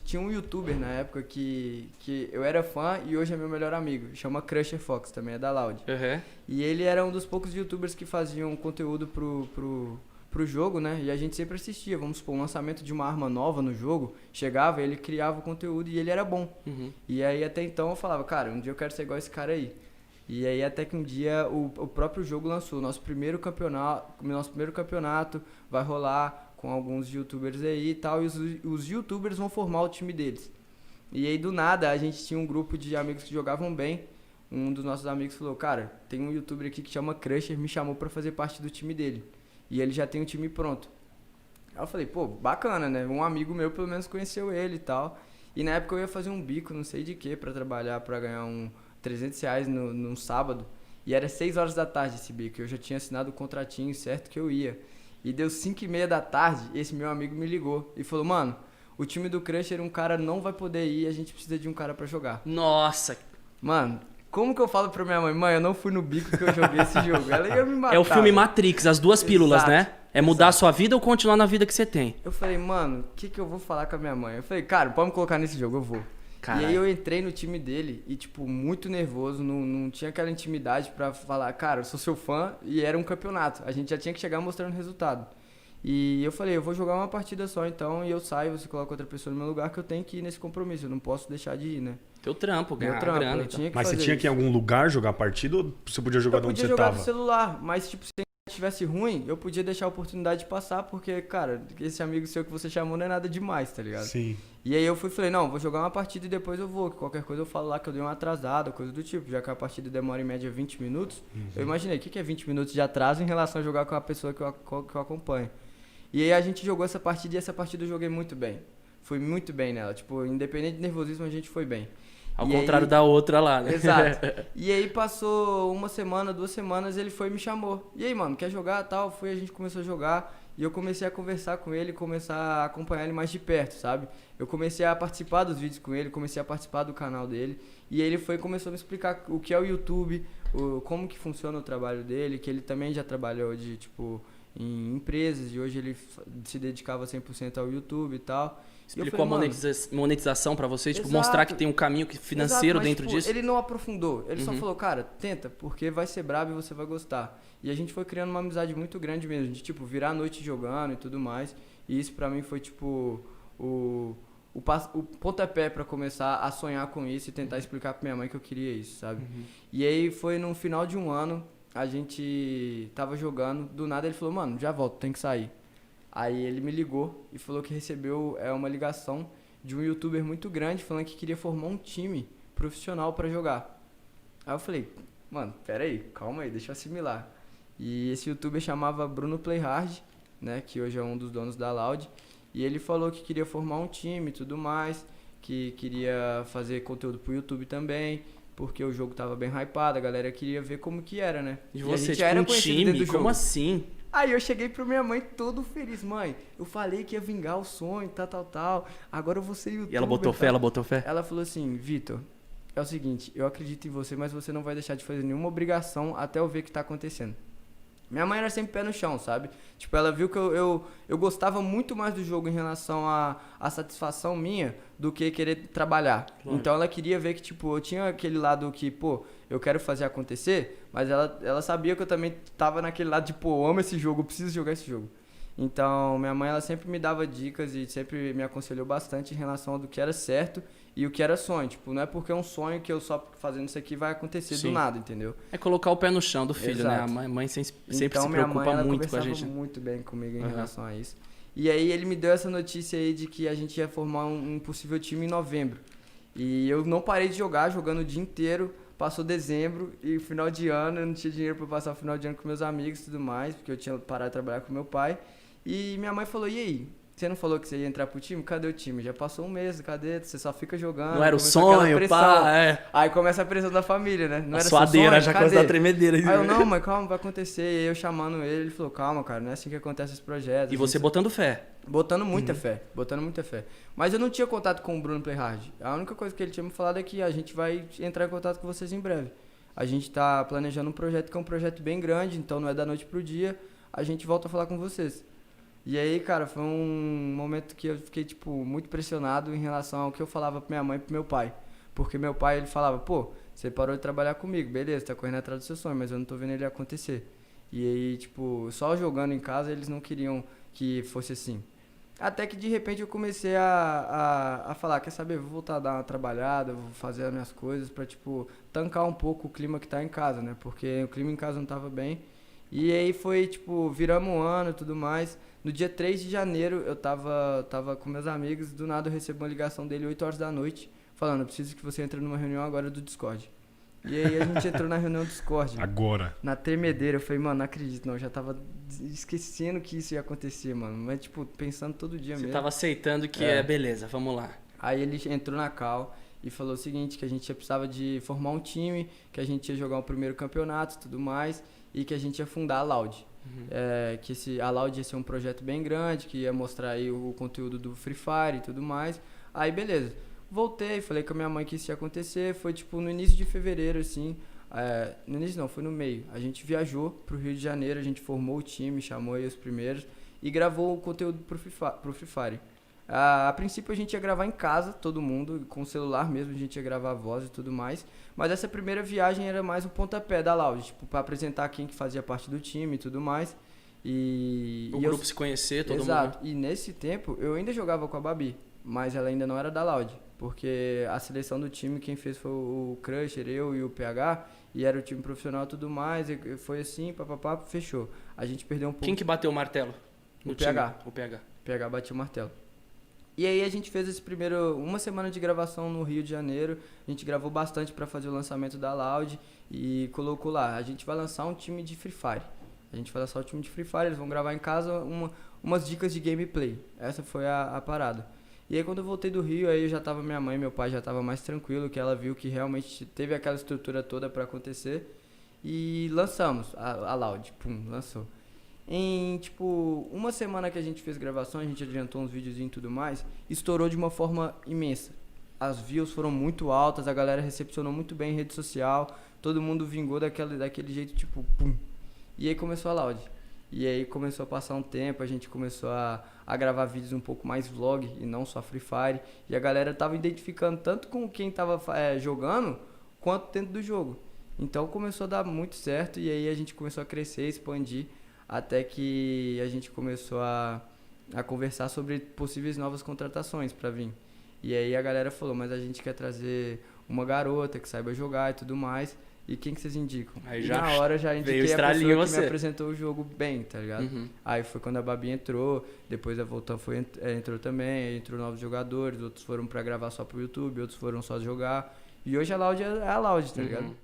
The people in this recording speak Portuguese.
tinha um youtuber na época que eu era fã e hoje é meu melhor amigo. Chama Crusher Fox, também é da Loud. Uhum. E ele era um dos poucos youtubers que faziam conteúdo pro jogo, né? E a gente sempre assistia. Vamos supor, um lançamento de uma arma nova no jogo. Chegava, ele criava o conteúdo e ele era bom. Uhum. E aí até então eu falava, cara, um dia eu quero ser igual esse cara aí. E aí até que um dia o próprio jogo lançou nosso primeiro campeonato vai rolar com alguns youtubers aí e tal, e os youtubers vão formar o time deles. E aí do nada a gente tinha um grupo de amigos que jogavam bem. Um dos nossos amigos falou, cara, tem um youtuber aqui que chama Crusher, me chamou pra fazer parte do time dele. E ele já tem um time pronto. Aí eu falei, pô, bacana, né? Um amigo meu pelo menos conheceu ele e tal. E na época eu ia fazer um bico, não sei de que, pra trabalhar, pra ganhar R$ 300 num sábado. E era 6 horas da tarde esse bico. Eu já tinha assinado o contratinho certo que eu ia. E deu 5h30 da tarde, esse meu amigo me ligou e falou, mano, o time do Crusher, um cara não vai poder ir, a gente precisa de um cara pra jogar. Nossa. Mano, como que eu falo pra minha mãe, mãe, eu não fui no bico que eu joguei esse jogo? Ela ia me matar. É o filme Matrix, as duas pílulas, Exato, né? É mudar a exato. sua vida ou continuar na vida que você tem. Eu falei, mano, o que eu vou falar com a minha mãe? Eu falei, cara, pode me colocar nesse jogo, eu vou. Caralho. E aí eu entrei no time dele e, tipo, muito nervoso, não tinha aquela intimidade pra falar, cara, eu sou seu fã e era um campeonato. A gente já tinha que chegar mostrando resultado. E eu falei, eu vou jogar uma partida só então e eu saio, você coloca outra pessoa no meu lugar que eu tenho que ir nesse compromisso, eu não posso deixar de ir, né? Teu trampo, ganhar Meu trampo, grana. eu Então. tinha que Mas você fazer tinha que ir em isso. algum lugar jogar a partida ou você podia jogar Eu de onde podia você jogar tava? do celular, mas tipo, se estivesse ruim, eu podia deixar a oportunidade de passar, porque, cara, esse amigo seu que você chamou não é nada demais, tá ligado? Sim. E aí eu falei, não, vou jogar uma partida e depois eu vou, que qualquer coisa eu falo lá que eu dei uma atrasada, coisa do tipo, já que a partida demora em média 20 minutos, eu imaginei, o que é 20 minutos de atraso em relação a jogar com a pessoa que eu acompanho. E aí a gente jogou essa partida e essa partida eu joguei muito bem. Fui muito bem nela, tipo, independente de nervosismo, a gente foi bem. Ao E contrário aí- da outra lá, né? Exato. E aí passou uma semana, 2 semanas, ele foi e me chamou. E aí, mano, quer jogar tal? Foi, a gente começou a jogar e eu comecei a conversar com ele, começar a acompanhar ele mais de perto, sabe? Eu comecei a participar dos vídeos com ele, comecei a participar do canal dele. E ele foi e começou a me explicar o que é o YouTube, como que funciona o trabalho dele, que ele também já trabalhou de, tipo, em empresas e hoje ele se dedicava 100% ao YouTube e tal. E eu Explicou falei, a mano, monetização pra vocês, tipo, exato. mostrar que tem um caminho financeiro exato, mas, dentro tipo, disso. ele não aprofundou, ele só falou, cara, tenta, porque vai ser brabo e você vai gostar. E a gente foi criando uma amizade muito grande mesmo, de tipo, virar a noite jogando e tudo mais. E isso pra mim foi tipo o pontapé pra começar a sonhar com isso e tentar explicar pra minha mãe que eu queria isso, sabe? E aí foi no final de um ano, a gente tava jogando, do nada ele falou, mano, já volto, tem que sair. Aí ele me ligou e falou que recebeu uma ligação de um youtuber muito grande falando que queria formar um time profissional pra jogar. Aí eu falei, mano, pera aí, calma aí, deixa eu assimilar. E esse youtuber chamava Bruno Playhard, né, que hoje é um dos donos da Loud, e ele falou que queria formar um time e tudo mais, que queria fazer conteúdo pro YouTube também, porque o jogo tava bem hypado, a galera queria ver como que era, né? E a você, gente tipo, um time? Como assim? Aí eu cheguei pra minha mãe todo feliz, mãe, eu falei que ia vingar o sonho, tal, agora eu vou ser youtuber. E ela botou fé, tal. ela botou fé? Ela falou assim, Vitor, é o seguinte, eu acredito em você, mas você não vai deixar de fazer nenhuma obrigação até eu ver o que tá acontecendo. Minha mãe era sempre pé no chão, sabe? Tipo, ela viu que eu gostava muito mais do jogo em relação à satisfação minha do que querer trabalhar. Claro. Então ela queria ver que, tipo, eu tinha aquele lado que, pô, eu quero fazer acontecer, mas ela sabia que eu também tava naquele lado de, pô, eu amo esse jogo, eu preciso jogar esse jogo. Então, minha mãe, ela sempre me dava dicas e sempre me aconselhou bastante em relação ao do que era certo e o que era sonho. Tipo, não é porque é um sonho que eu só fazendo isso aqui vai acontecer Sim. do nada, entendeu? É colocar o pé no chão do filho, né? Exato. A mãe sempre Então, se minha mãe, preocupa ela muito com a conversava gente. Né? muito bem comigo em Uhum. relação a isso. E aí ele me deu essa notícia aí de que a gente ia formar um possível time em novembro. E eu não parei de jogar, jogando o dia inteiro. Passou dezembro e final de ano, eu não tinha dinheiro pra passar o final de ano com meus amigos e tudo mais, porque eu tinha parado de trabalhar com meu pai. E minha mãe falou, e aí? Você não falou que você ia entrar pro time? Cadê o time? Já passou um mês, cadê? Você só fica jogando. Não era o Começou aquela sonho, pressão. pá, é. Aí começa a pressão da família, né? Não A era seu suadeira, sonho? já Cadê? começa a tremedeira. Aí eu, não, mas calma, vai acontecer. E aí eu chamando ele falou, calma, cara, não é assim que acontece esse projeto. E você botando fé. Botando muita fé, botando muita fé. Mas eu não tinha contato com o Bruno Playhard. A única coisa que ele tinha me falado é que a gente vai entrar em contato com vocês em breve. A gente tá planejando um projeto que é um projeto bem grande, então não é da noite pro dia. A gente volta a falar com vocês. E aí, cara, foi um momento que eu fiquei, tipo, muito pressionado em relação ao que eu falava pra minha mãe e pro meu pai. Porque meu pai, ele falava, pô, você parou de trabalhar comigo, beleza, tá correndo atrás do seu sonho, mas eu não tô vendo ele acontecer. E aí, tipo, só jogando em casa, eles não queriam que fosse assim. Até que de repente eu comecei a falar, quer saber, vou voltar a dar uma trabalhada, vou fazer as minhas coisas pra, tipo, tancar um pouco o clima que tá em casa, né? Porque o clima em casa não tava bem. E aí foi, tipo, viramos um ano e tudo mais. No dia 3 de janeiro eu tava com meus amigos, do nada eu recebi uma ligação dele 8 horas da noite, falando, eu preciso que você entre numa reunião agora do Discord. E aí a gente entrou na reunião do Discord. Agora. Na tremedeira, eu falei, mano, não acredito, não. Eu já tava esquecendo que isso ia acontecer, mano. Mas, tipo, pensando todo dia mesmo. Você tava aceitando que beleza, vamos lá. Aí ele entrou na call e falou o seguinte, que a gente precisava de formar um time, que a gente ia jogar o primeiro campeonato e tudo mais, e que a gente ia fundar a Loud. Que a Loud ia ser um projeto bem grande, que ia mostrar aí o conteúdo do Free Fire e tudo mais. Aí, beleza. Voltei, falei com a minha mãe que isso ia acontecer, foi tipo no início de fevereiro, assim, no início não, foi no meio. A gente viajou pro Rio de Janeiro, a gente formou o time, chamou aí os primeiros e gravou o conteúdo pro Free Fire. A princípio a gente ia gravar em casa, todo mundo, com o celular mesmo, a gente ia gravar a voz e tudo mais. Mas essa primeira viagem era mais um pontapé da Loud, tipo, pra apresentar quem que fazia parte do time e tudo mais. O grupo se conhecer, todo mundo. Exato, e nesse tempo eu ainda jogava com a Babi, mas ela ainda não era da Loud. Porque a seleção do time, quem fez foi o Crusher, eu e o PH, e era o time profissional e tudo mais, e foi assim, papapá, fechou. A gente perdeu um pouco. Quem que bateu o martelo? O PH. O PH. O PH bateu o martelo. E aí a gente fez uma semana de gravação no Rio de Janeiro, a gente gravou bastante para fazer o lançamento da Loud e colocou lá, a gente vai lançar um time de Free Fire. A gente vai lançar o time de Free Fire, eles vão gravar em casa umas dicas de gameplay. Essa foi a parada. E aí quando eu voltei do Rio, aí já tava minha mãe e meu pai já tava mais tranquilo, que ela viu que realmente teve aquela estrutura toda pra acontecer. E lançamos a Loud, pum, lançou. Em, tipo, uma semana que a gente fez gravação, a gente adiantou uns videozinhos e tudo mais, estourou de uma forma imensa. As views foram muito altas, a galera recepcionou muito bem em rede social, todo mundo vingou daquele jeito, tipo, pum. E aí começou a Loud. E aí começou a passar um tempo, a gente começou a gravar vídeos um pouco mais vlog e não só Free Fire. E a galera tava identificando tanto com quem tava jogando, quanto dentro do jogo. Então começou a dar muito certo e aí a gente começou a crescer, expandir, até que a gente começou a conversar sobre possíveis novas contratações pra vir. E aí a galera falou, mas a gente quer trazer uma garota que saiba jogar e tudo mais. E quem que vocês indicam? Aí e já na hora já indiquei a pessoa que me apresentou o jogo bem, tá ligado? Uhum. Aí foi quando a Babi entrou, depois a Voltan entrou também, aí entrou novos jogadores, outros foram pra gravar só pro YouTube, outros foram só jogar. E hoje a Loud é a Loud, tá ligado?